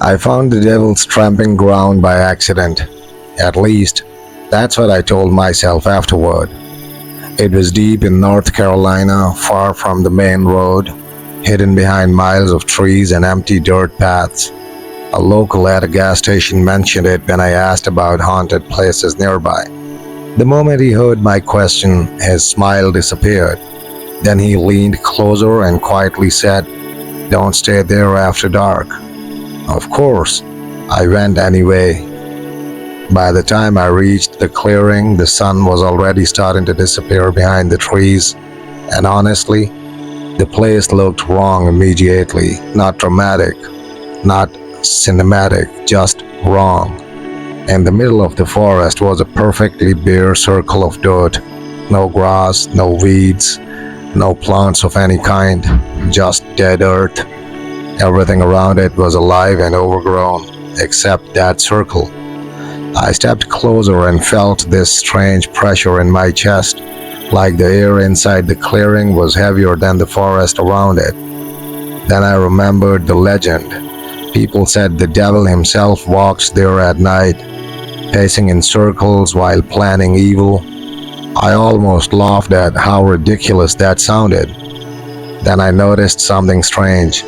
I found the devil's tramping ground by accident. At least, that's what I told myself afterward. It was deep in North Carolina, far from the main road, hidden behind miles of trees and empty dirt paths. A local at a gas station mentioned it when I asked about haunted places nearby. The moment he heard my question, his smile disappeared. Then he leaned closer and quietly said, "Don't stay there after dark." Of course, I went anyway. By the time I reached the clearing, the sun was already starting to disappear behind the trees, and honestly, the place looked wrong immediately. Not dramatic, not cinematic, just wrong. In the middle of the forest was a perfectly bare circle of dirt. No grass, no weeds, no plants of any kind, just dead earth. Everything around it was alive and overgrown, except that circle. I stepped closer and felt this strange pressure in my chest, like the air inside the clearing was heavier than the forest around it. Then I remembered the legend. People said the devil himself walks there at night, pacing in circles while planning evil. I almost laughed at how ridiculous that sounded. Then I noticed something strange.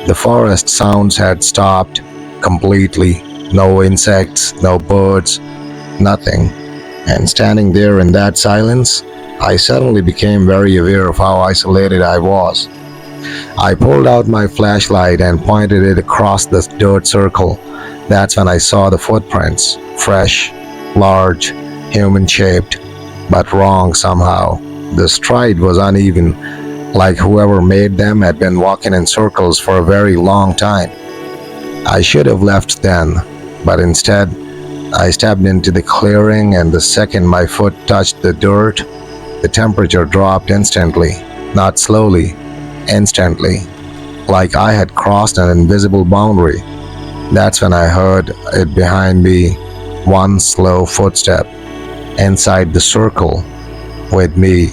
The forest sounds had stopped completely. No insects, no birds, nothing. And standing there in that silence, I suddenly became very aware of how isolated I was. I pulled out my flashlight and pointed it across the dirt circle. That's when I saw the footprints, fresh, large, human-shaped, but wrong somehow. The stride was uneven, like whoever made them had been walking in circles for a very long time. I should have left then, but instead, I stepped into the clearing, and the second my foot touched the dirt, the temperature dropped instantly. Not slowly, instantly, like I had crossed an invisible boundary. That's when I heard it behind me, one slow footstep, inside the circle, with me.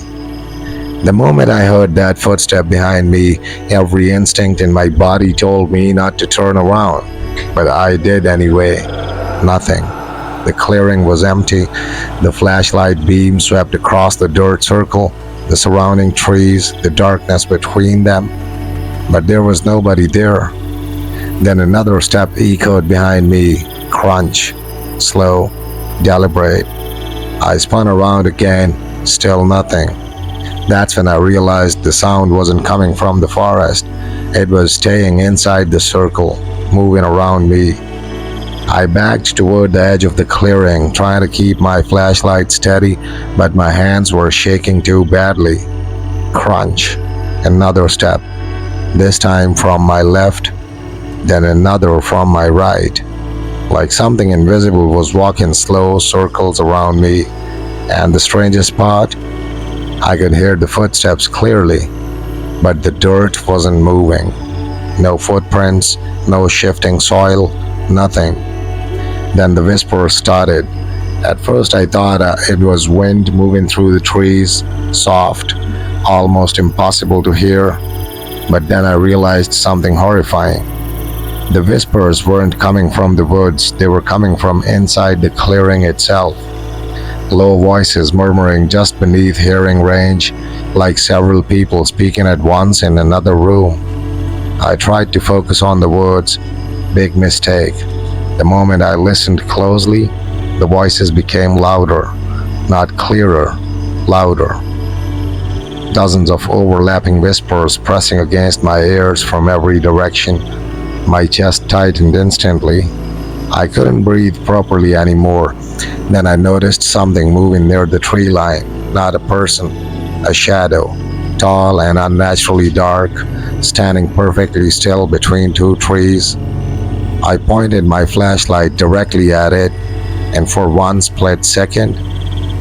The moment I heard that footstep behind me, every instinct in my body told me not to turn around. But I did anyway. Nothing. The clearing was empty. The flashlight beam swept across the dirt circle, the surrounding trees, the darkness between them. But there was nobody there. Then another step echoed behind me. Crunch. Slow. Deliberate. I spun around again. Still nothing. That's when I realized the sound wasn't coming from the forest. It was staying inside the circle, moving around me. I backed toward the edge of the clearing, trying to keep my flashlight steady, but my hands were shaking too badly. Crunch. Another step. This time from my left, then another from my right. Like something invisible was walking slow circles around me. And the strangest part, I could hear the footsteps clearly, but the dirt wasn't moving. No footprints, no shifting soil, nothing. Then the whisper started. At first I thought it was wind moving through the trees, soft, almost impossible to hear. But then I realized something horrifying. The whispers weren't coming from the woods, they were coming from inside the clearing itself. Low voices murmuring just beneath hearing range, like several people speaking at once in another room. I tried to focus on the words. Big mistake. The moment I listened closely, the voices became louder, not clearer, louder. Dozens of overlapping whispers pressing against my ears from every direction. My chest tightened instantly. I couldn't breathe properly anymore. Then I noticed something moving near the tree line. Not a person, a shadow, tall and unnaturally dark, standing perfectly still between two trees. I pointed my flashlight directly at it, and for one split second,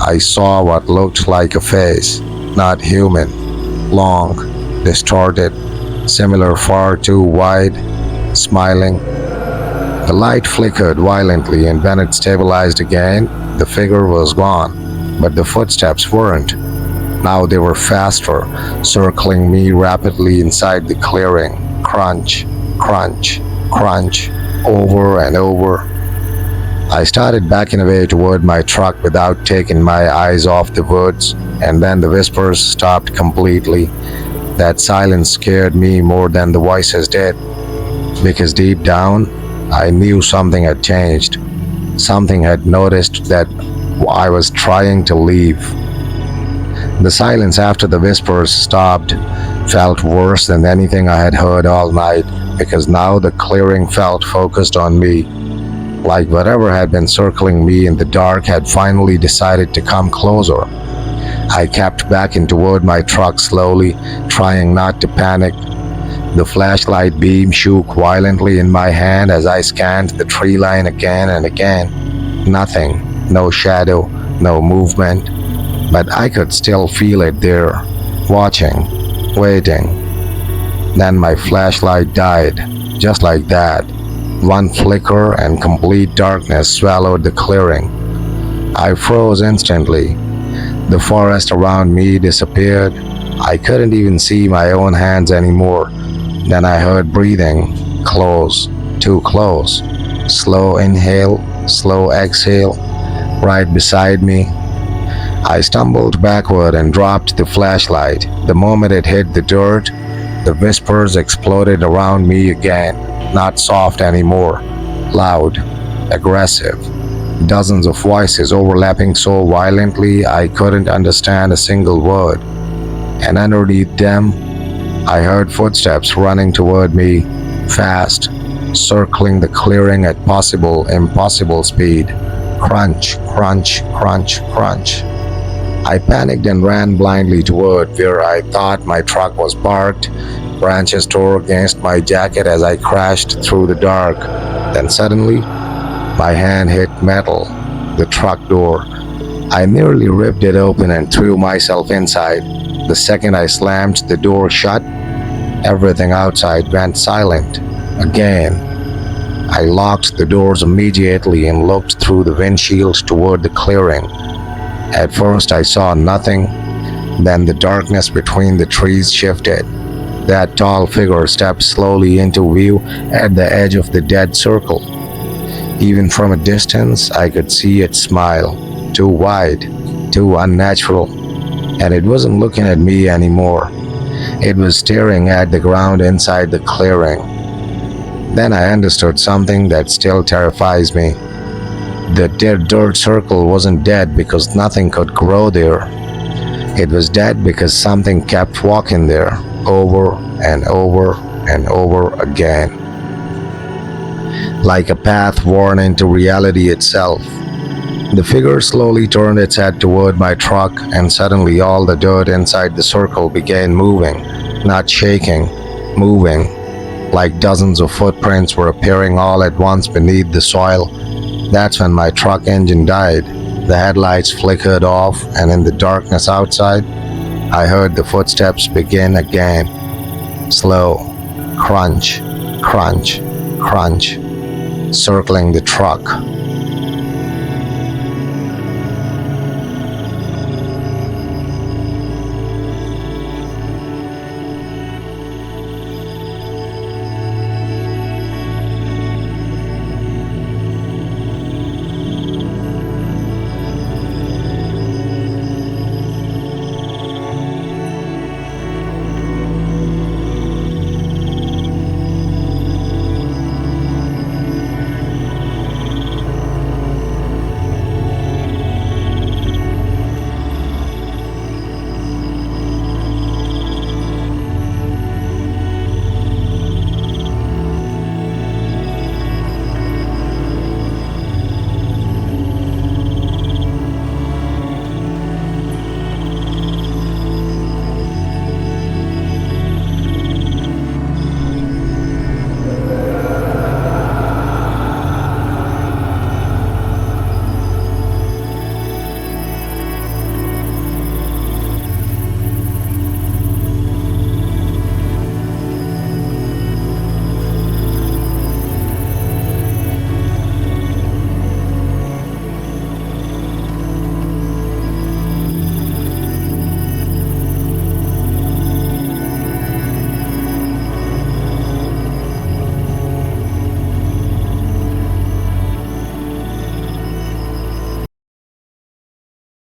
I saw what looked like a face. Not human, long, distorted, similar far too wide, smiling. The light flickered violently, and when it stabilized again, the figure was gone, but the footsteps weren't. Now they were faster, circling me rapidly inside the clearing. Crunch, crunch, crunch. over and over. I started backing away toward my truck without taking my eyes off the woods, and then the whispers stopped completely. That silence scared me more than the voices did, because deep down, I knew something had changed. Something had noticed that I was trying to leave. The silence after the whispers stopped felt worse than anything I had heard all night, because now the clearing felt focused on me, like whatever had been circling me in the dark had finally decided to come closer. I kept backing toward my truck slowly, trying not to panic. The flashlight beam shook violently in my hand as I scanned the tree line again and again. Nothing, no shadow, no movement, but I could still feel it there, watching, waiting. Then my flashlight died, just like that. One flicker and complete darkness swallowed the clearing. I froze instantly. The forest around me disappeared. I couldn't even see my own hands anymore. Then I heard breathing, close, too close. Slow inhale, slow exhale, right beside me. I stumbled backward and dropped the flashlight. The moment it hit the dirt, the whispers exploded around me again, not soft anymore, loud, aggressive. Dozens of voices overlapping so violently I couldn't understand a single word. And underneath them, I heard footsteps running toward me, fast, circling the clearing at impossible speed. Crunch, crunch, crunch, crunch. I panicked and ran blindly toward where I thought my truck was parked. Branches tore against my jacket as I crashed through the dark. Then suddenly, my hand hit metal, the truck door. I nearly ripped it open and threw myself inside. The second I slammed the door shut, everything outside went silent. Again. I locked the doors immediately and looked through the windshield toward the clearing. At first I saw nothing, then the darkness between the trees shifted. That tall figure stepped slowly into view at the edge of the dead circle. Even from a distance, I could see its smile, too wide, too unnatural, and it wasn't looking at me anymore. It was staring at the ground inside the clearing. Then I understood something that still terrifies me. The dead dirt circle wasn't dead because nothing could grow there. It was dead because something kept walking there, over and over and over again. Like a path worn into reality itself. The figure slowly turned its head toward my truck, and suddenly all the dirt inside the circle began moving, not shaking, moving, like dozens of footprints were appearing all at once beneath the soil. That's when my truck engine died. The headlights flickered off, and in the darkness outside, I heard the footsteps begin again. Slow, crunch, crunch, crunch, circling the truck.